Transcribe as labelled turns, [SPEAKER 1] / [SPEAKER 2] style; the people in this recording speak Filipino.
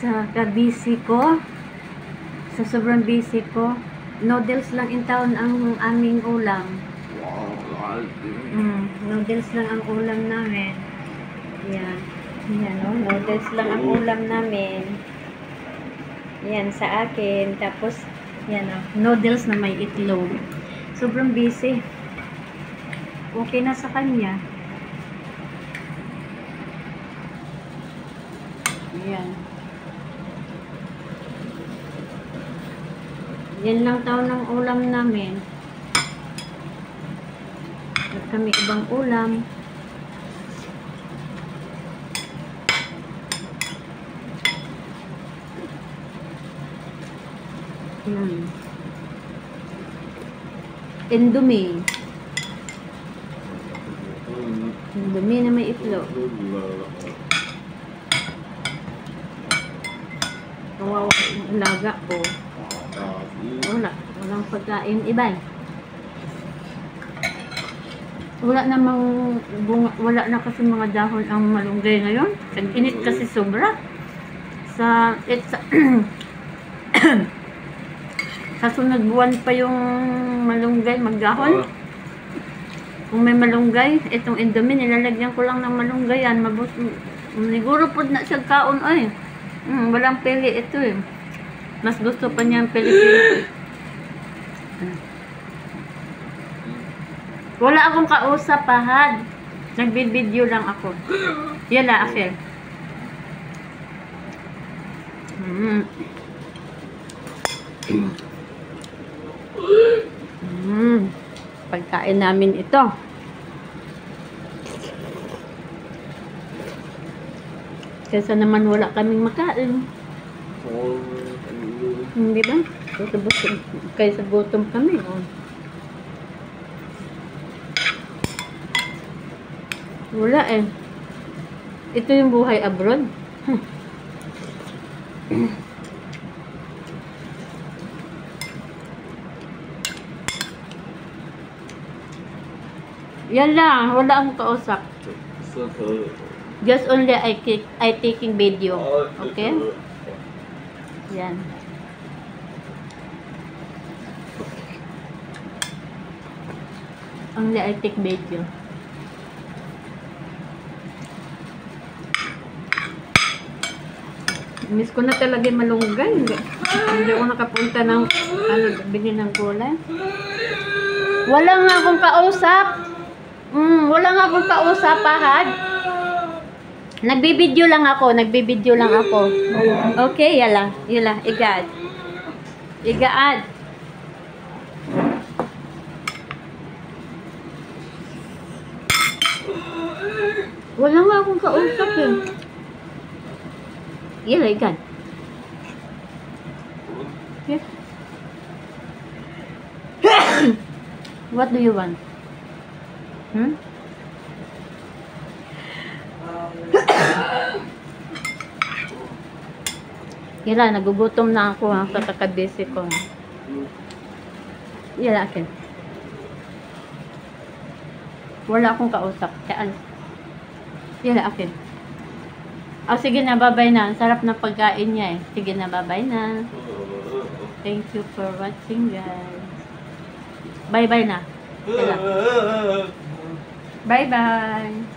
[SPEAKER 1] sa kabisi ko, sa sobrang busy ko, noodles lang in town ang aming ulam. Noodles lang ang ulam namin. Yan. Yan, oh, noodles lang ang ulam namin. Yan, sa akin. Tapos, yan, oh, noodles na may itlog. Sobrang busy. Okay na sa kanya. Yan. Yan lang taon ng ulam namin. At kami ibang ulam. Yan. Indomie. Indomie na may itlog. Kawawa yung alaga ko. Walang pagkain ibay. Wala na kasi mga dahon ang malunggay ngayon. Tag-init kasi sobra. Sa sunod buwan pa yung malunggay magdahon. Kung may malunggay, itong Indomie, nilalagyan ko lang ng malunggay yan. Siguro po na siya kaon ay. Walang pili ito eh. Mas gusto pa niya ang pili-pili. Wala akong kausap, Pahad. Nagbibideo lang ako. Yala, Afel. Pagkain namin ito. Kaysa naman wala kaming makain. Hindi ba? Kaysa gutom kami. Oh. Wala eh. Ito yung buhay abroad. Yan lang. Wala akong kausap. Just only I taking video. Okay? Yan. Only I take video. Miss ko na talaga yung malunggay. Hindi ako nakapunta ng bili ng gulay. Wala nga akong kausap. Wala nga akong kausap, Pahad. Nagbibideo lang ako. Okay, yala. Igaad. Wala nga akong kausap eh. Yala, igaad. Okay. What do you want? Yala, nagugutom na ako sa kakabisi ko. Yala, akin. Wala akong kausap. Kaya yala, akin. Sige na, bye-bye na. Ang sarap ng pagkain niya eh. Sige na, bye-bye na. Thank you for watching, guys. Bye-bye na. Yala. Bye-bye.